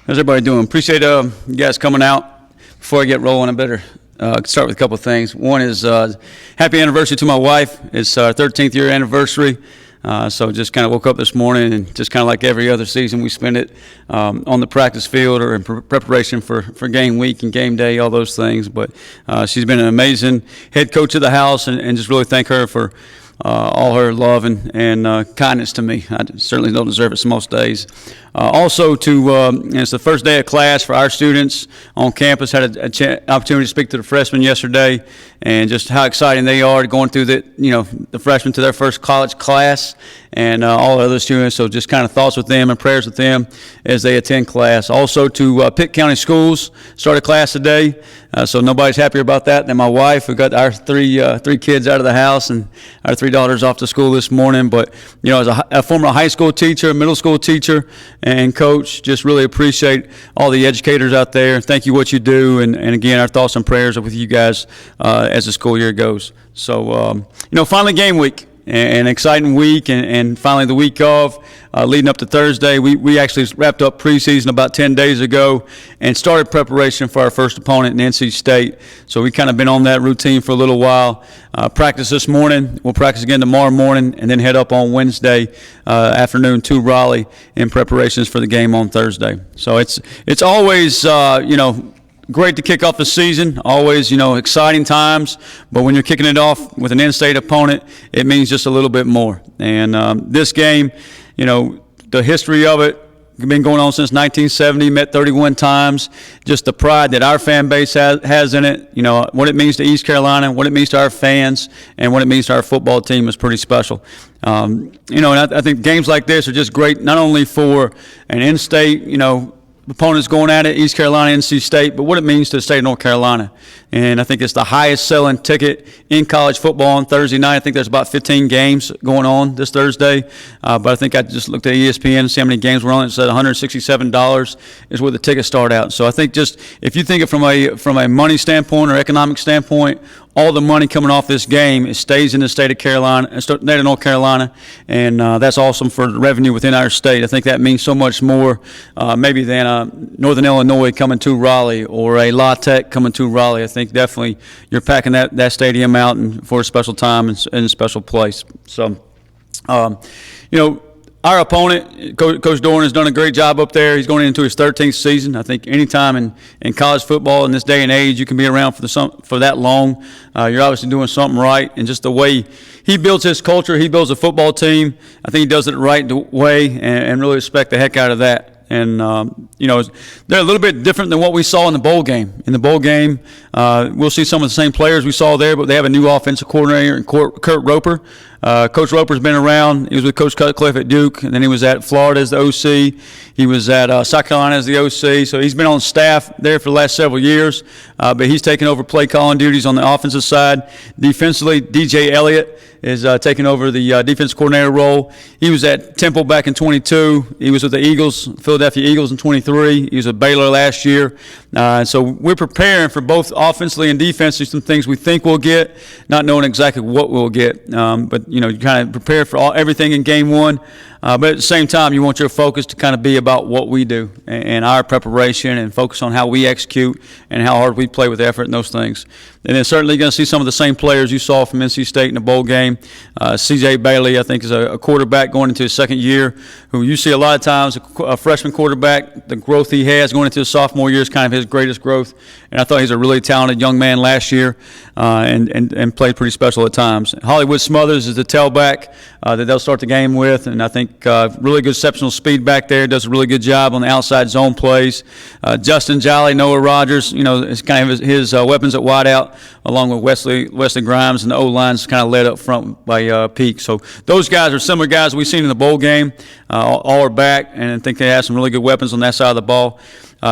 How's everybody doing? Appreciate you guys coming out. Before I get rolling, I better start with a couple of things. One is happy anniversary to my wife. It's our 13th year anniversary. So just kind of woke up this morning and just kind of like every other season, we spend it on the practice field or in preparation for game week and game day, all those things. But she's been an amazing head coach of the house, and just really thank her for all her love and kindness to me. I certainly don't deserve it most days. Also, it's the first day of class for our students on campus. Had an opportunity to speak to the freshmen yesterday, and just how exciting they are going through the freshmen to their first college class, and all the other students. So just kind of thoughts with them and prayers with them as they attend class. Also to Pitt County Schools started class today, so nobody's happier about that than my wife. We got our three kids out of the house and our 3 daughters off to school this morning. But as a former high school teacher, middle school teacher, and coach, just really appreciate all the educators out there. Thank you what you do, and again, our thoughts and prayers are with you guys as the school year goes. So finally game week. An exciting week, and finally the week of leading up to Thursday. We actually wrapped up preseason about 10 days ago and started preparation for our first opponent in NC State. So we kind of been on that routine for a little while. Practice this morning. We'll practice again tomorrow morning, and then head up on Wednesday afternoon to Raleigh in preparations for the game on Thursday. So it's always great to kick off the season, always, exciting times, but when you're kicking it off with an in-state opponent, it means just a little bit more. And this game, the history of it, been going on since 1970, met 31 times. Just the pride that our fan base has in it, what it means to East Carolina, what it means to our fans, and what it means to our football team is pretty special. And I think games like this are just great, not only for an in-state, opponents going at it, East Carolina, NC State, but what it means to the state of North Carolina. And I think it's the highest selling ticket in college football on Thursday night. I think there's about 15 games going on this Thursday. But I think I just looked at ESPN and see how many games were on. It said $167 is where the tickets start out. So I think just if you think it from a money standpoint or economic standpoint, all the money coming off this game, it stays in the state of North Carolina, and that's awesome for the revenue within our state. I think that means so much more maybe than Northern Illinois coming to Raleigh or a La Tech coming to Raleigh. I think definitely you're packing that stadium out for a special time and a special place. So, our opponent, Coach Doran, has done a great job up there. He's going into his 13th season. I think any time in college football in this day and age, you can be around for that long. You're obviously doing something right. And just the way he builds his culture, he builds a football team, I think he does it the right way, and really respect the heck out of that. And, they're a little bit different than what we saw in the bowl game. In the bowl game, we'll see some of the same players we saw there, but they have a new offensive coordinator, Kurt Roper. Coach Roper's been around. He was with Coach Cutcliffe at Duke, and then he was at Florida as the OC. He was at South Carolina as the OC. So he's been on staff there for the last several years, but he's taken over play calling duties on the offensive side. Defensively, DJ Elliott is taking over the defense coordinator role. He was at Temple back in 22. He was with the Philadelphia Eagles in 23. He was at Baylor last year. So we're preparing for both offensively and defensively some things we think we'll get, not knowing exactly what we'll get. But you kind of prepare for everything in game one. But at the same time, you want your focus to kind of be about what we do and our preparation, and focus on how we execute and how hard we play with effort and those things. And then certainly going to see some of the same players you saw from NC State in the bowl game. C.J. Bailey, I think, is a quarterback going into his second year, who you see a lot of times, a freshman quarterback, the growth he has going into his sophomore year is kind of his greatest growth. And I thought he's a really talented young man last year and played pretty special at times. Hollywood Smothers is the tailback that they'll start the game with, and I think really good exceptional speed back there, does a really good job on the outside zone plays. Justin Jolly, Noah Rogers, is kind of his weapons at wideout, along with Wesley Grimes, and the O-line's kind of led up front by Peak. So those guys are similar guys we've seen in the bowl game. All are back, and I think they have some really good weapons on that side of the ball.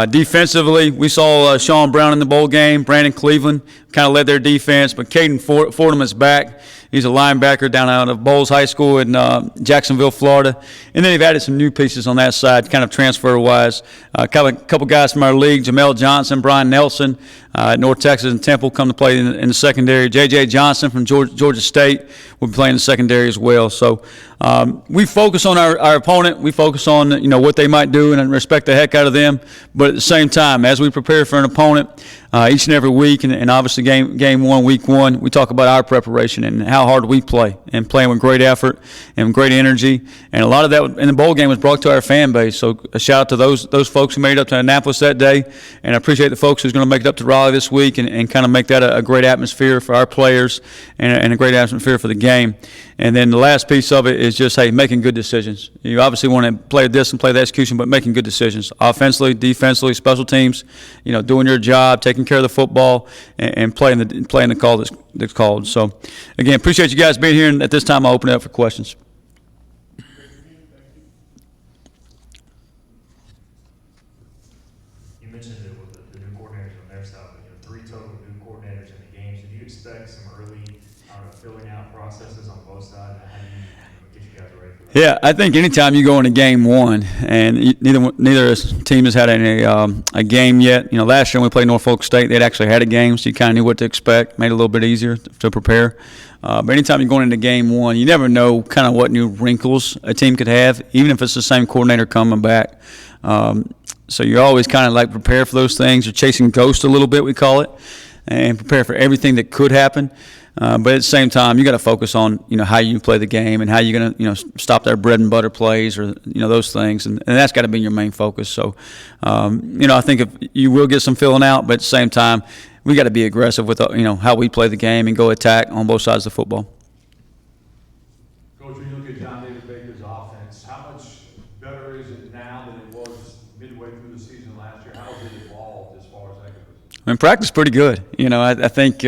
Defensively, we saw Sean Brown in the bowl game. Brandon Cleveland kind of led their defense, but Caden Fordham is back. He's a linebacker down out of Bowles High School in Jacksonville, Florida. And then they've added some new pieces on that side, kind of transfer-wise. A couple guys from our league, Jamel Johnson, Brian Nelson, North Texas and Temple come to play in the secondary. J.J. Johnson from Georgia State will be playing in the secondary as well. So we focus on our opponent. We focus on what they might do and respect the heck out of them. But at the same time, as we prepare for an opponent each and every week, and obviously game one, week one, we talk about our preparation and how hard we play and playing with great effort and great energy. And a lot of that in the bowl game was brought to our fan base. So a shout out to those folks who made it up to Annapolis that day. And I appreciate the folks who's going to make it up to Raleigh this week and kind of make that a great atmosphere for our players and a great atmosphere for the game. And then the last piece of it is just, hey, making good decisions. You obviously want to play this and play the execution, but making good decisions. Offensively, defensively, special teams, doing your job, taking care of the football, and playing the call that's called. So, again, appreciate you guys being here, and at this time I'll open it up for questions. You mentioned it with the new coordinators on their side, but 3 total new coordinators in the game. So do you expect some early filling out processes on both sides? How do you get you guys ready for that? Yeah, I think anytime you go into game one, and neither team has had a game yet. Last year when we played Norfolk State, they'd actually had a game, so you kind of knew what to expect, made it a little bit easier to prepare. But anytime you're going into game one, you never know kind of what new wrinkles a team could have, even if it's the same coordinator coming back. So you're always kind of like prepare for those things. You're chasing ghosts a little bit, we call it, and prepare for everything that could happen. But at the same time, you got to focus on how you play the game and how you're going to stop their bread and butter plays or those things, and that's got to be your main focus. So I think if you will get some filling out, but at the same time, we got to be aggressive with how we play the game and go attack on both sides of the football. Coach, when you look at John David Baker's offense, how much better is it now than it was midway through the season last year? How has it evolved as far as that goes? I mean, practice pretty good. I think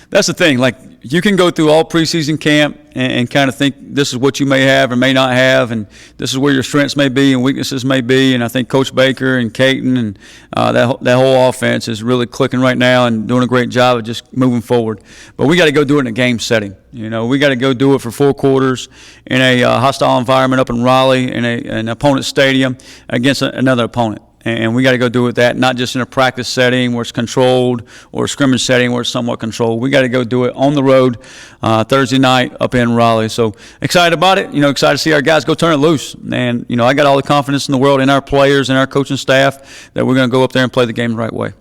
that's the thing. Like, you can go through all preseason camp and kind of think this is what you may have or may not have, and this is where your strengths may be and weaknesses may be. And I think Coach Baker and Caton and that whole offense is really clicking right now and doing a great job of just moving forward. But we got to go do it in a game setting. We got to go do it for 4 quarters in a hostile environment up in Raleigh in an opponent's stadium against another opponent. And we got to go do it that, not just in a practice setting where it's controlled or a scrimmage setting where it's somewhat controlled. We got to go do it on the road Thursday night up in Raleigh. So excited about it. Excited to see our guys go turn it loose. And, I got all the confidence in the world in our players and our coaching staff that we're going to go up there and play the game the right way.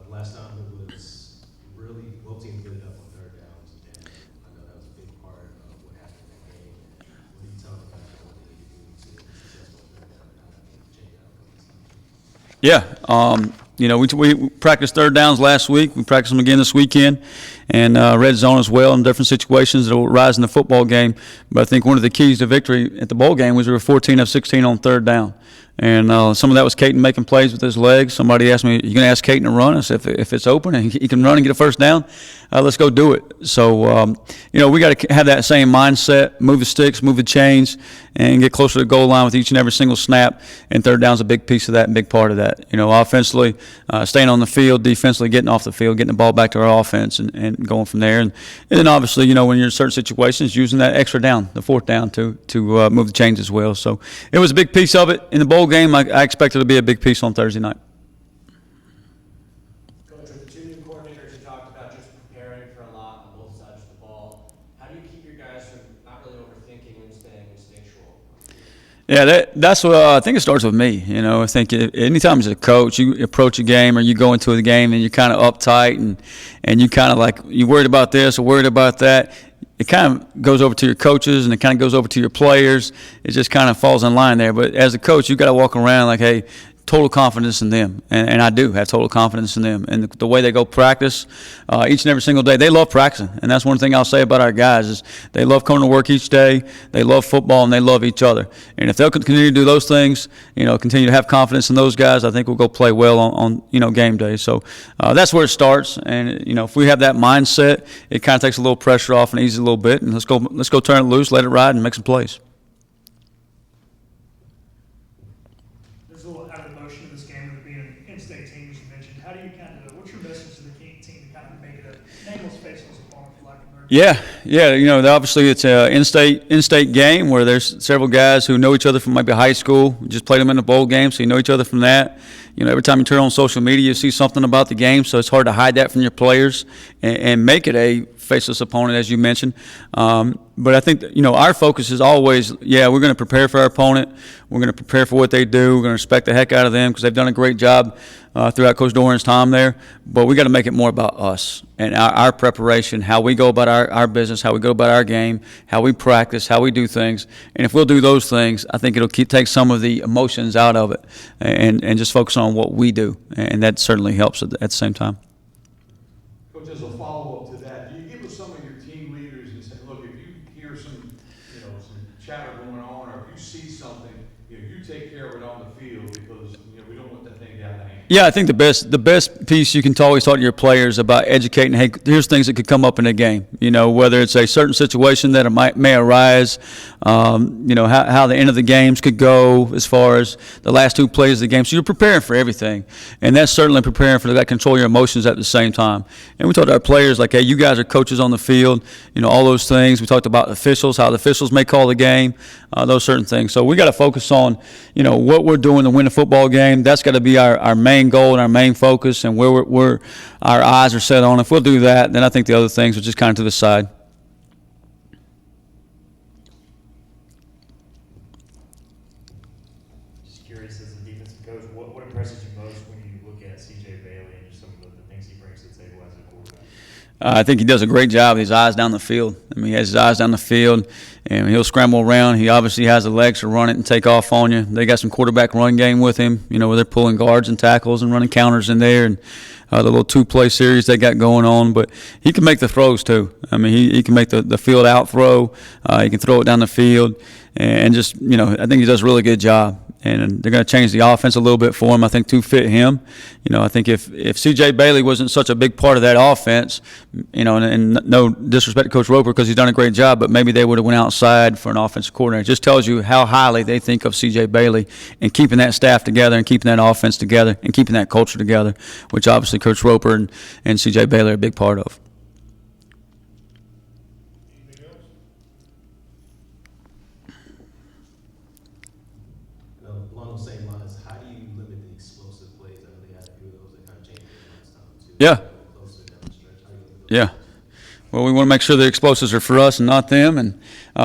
Last time it was really both teams getting up on third downs, and I know that was a big part of what happened in that game. What do you tell the guys what they need to do to be successful on third down and how that can change the outcome? Yeah, we practiced third downs last week. We practiced them again this weekend, and red zone as well in different situations that will rise in the football game. But I think one of the keys to victory at the bowl game was we were 14 of 16 on third down. And some of that was Caton making plays with his legs. Somebody asked me, "Are you going to ask Caton to run?" I said, "If it's open and he can run and get a first down, let's go do it." So, we got to have that same mindset, move the sticks, move the chains, and get closer to the goal line with each and every single snap. And third down's a big piece of that and big part of that. Offensively, staying on the field, defensively getting off the field, getting the ball back to our offense and going from there. And then obviously, when you're in certain situations, using that extra down, the 4th down to move the chains as well. So it was a big piece of it in the bowl game. I expect it to be a big piece on Thursday night. Coach, with the 2 new coordinators, you talked about just preparing for a lot on both sides of the ball. How do you keep your guys from not really overthinking and staying instinctual? Yeah, that's what I think it starts with me. I think anytime as a coach, you approach a game or you go into the game and you're kind of uptight and you kind of like you're worried about this or worried about that. It kind of goes over to your coaches and it kind of goes over to your players. It just kind of falls in line there. But as a coach, you got to walk around like, hey, total confidence in them, and I do have total confidence in them. And the way they go practice each and every single day, they love practicing. And that's one thing I'll say about our guys is they love coming to work each day, they love football, and they love each other. And if they'll continue to do those things, continue to have confidence in those guys, I think we'll go play well on game day. So that's where it starts. And if we have that mindset, it kind of takes a little pressure off and eases a little bit. And let's go turn it loose, let it ride, and make some plays. There's a little added emotion in this game with it being an in-state team, as you mentioned. How do you what's your message to the team to kind of Yeah, obviously it's a in-state game where there's several guys who know each other from maybe high school. We just played them in a bowl game, so you know each other from that. Every time you turn on social media, you see something about the game, so it's hard to hide that from your players and make it a faceless opponent, as you mentioned. But I think that, our focus is always, we're going to prepare for our opponent. We're going to prepare for what they do. We're going to respect the heck out of them because they've done a great job throughout Coach Doran's time there. But we got to make it more about us and our preparation, how we go about our business, how we go about our game, how we practice, how we do things. And if we'll do those things, I think it'll take some of the emotions out of it and just focus on what we do. And that certainly helps at the same time. Coach, as a follow-up to that, do you give us some of your team leaders and say, look, if you hear some chatter going on, or if you see something, you take care of it on the field because we don't want that thing down the hand. Yeah, I think the best piece you can always talk to your players about educating. Hey, here's things that could come up in a game. Whether it's a certain situation that may arise. How the end of the games could go as far as the last two plays of the game. So you're preparing for everything, and that's certainly preparing for that. Control your emotions at the same time. And we talked to our players like, hey, you guys are coaches on the field. All those things. We talked about officials, how the officials may call the game, those certain things. So we got to focus on what we're doing to win a football game. That's got to be our main goal and our main focus, and where our eyes are set on. If we'll do that, then I think the other things are just kind of to the side. Just curious, as a defensive coach, what impresses you most when you look at C.J. Bailey and just some of the things he brings to the table as a quarterback? I think he does a great job with his eyes down the field. He has his eyes down the field, and he'll scramble around. He obviously has the legs to run it and take off on you. They got some quarterback run game with him, where they're pulling guards and tackles and running counters in there, and the little two-play series they got going on. But he can make the throws too. He can make the field out throw. He can throw it down the field, and just I think he does a really good job. And they're going to change the offense a little bit for him, I think, to fit him. I think if C.J. Bailey wasn't such a big part of that offense, and no disrespect to Coach Roper because he's done a great job, but maybe they would have went outside for an offensive coordinator. It just tells you how highly they think of C.J. Bailey and keeping that staff together and keeping that offense together and keeping that culture together, which obviously Coach Roper and C.J. Bailey are a big part of. Along those same lines, how do you limit the explosive plays? I know they had a few of those that kind of changed the last time too. Yeah. Closer down the stretch. How do you limit those? Yeah. Well, we want to make sure the explosives are for us and not them, and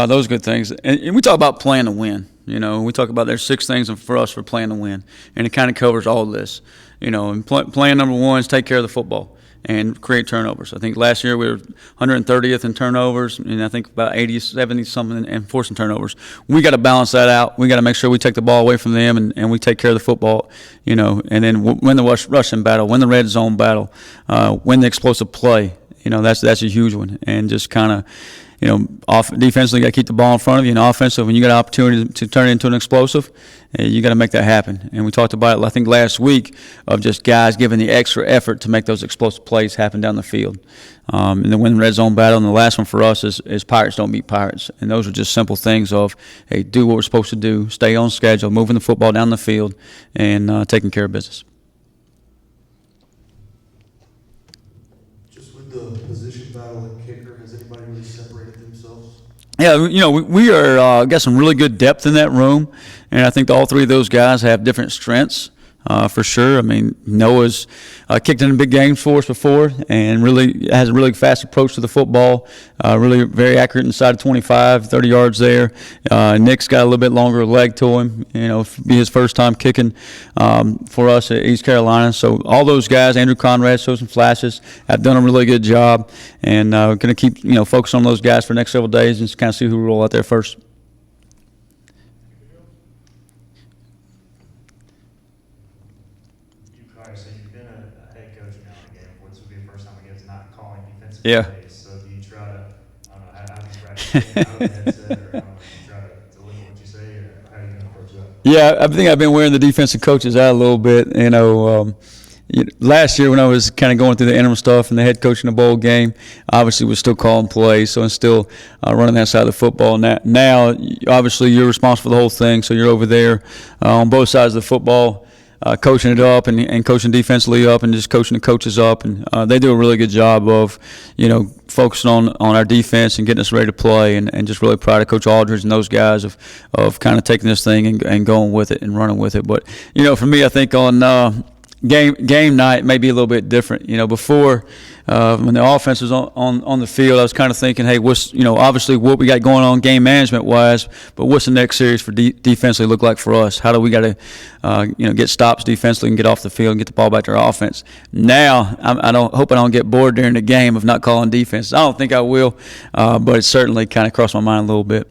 those good things. And we talk about playing to win. We talk about there's 6 things for us for playing to win, and it kind of covers all of this. And plan number 1 is take care of the football and create turnovers. I think last year we were 130th in turnovers, and I think about 80, 70 something in forcing turnovers. We got to balance that out. We got to make sure we take the ball away from them and we take care of the football, and then win the rushing battle, win the red zone battle, win the explosive play. That's a huge one, and just kind of. Defensively, you got to keep the ball in front of you. And offensively, when you got an opportunity to turn it into an explosive, you got to make that happen. And we talked about it, I think, last week of just guys giving the extra effort to make those explosive plays happen down the field. And then win the red zone battle. And the last one for us is Pirates don't beat Pirates. And those are just simple things of, hey, do what we're supposed to do, stay on schedule, moving the football down the field, and taking care of business. Just with the position battle at kicker, has anybody really separated themselves? Yeah, we are got some really good depth in that room, and I think all 3 of those guys have different strengths. For sure. Noah's kicked in big games for us before and really has a really fast approach to the football, really very accurate inside of 25, 30 yards there. Nick's got a little bit longer leg to him, be his first time kicking for us at East Carolina. So all those guys, Andrew Conrad shows some flashes, have done a really good job, and going to keep focus on those guys for the next several days and just kind of see who will roll out there first. So you've been a head coach now again. This will be the first time again not calling defensive Yeah. plays. So do you try to, I don't know, how do you practice out of the headset, or do you try to look at what you say, or how are you going to approach that? Yeah, I think I've been wearing the defensive coaches out a little bit. Last year when I was kind of going through the interim stuff and the head coach in the bowl game, obviously was still calling plays, so I'm still running that side of the football. Now, obviously, you're responsible for the whole thing, so you're over there on both sides of the football. coaching it up and coaching defensively up and just coaching the coaches up. And they do a really good job of, focusing on our defense and getting us ready to play. And just really proud of Coach Aldridge and those guys of kind of taking this thing and going with it and running with it. But, for me, I think on game night may be a little bit different. Before when the offense was on the field, I was kind of thinking, hey, what's obviously what we got going on game management wise, but what's the next series for defensively look like for us? How do we got to get stops defensively and get off the field and get the ball back to our offense? Now I hope I don't get bored during the game of not calling defense. I don't think I will, but it certainly kind of crossed my mind a little bit.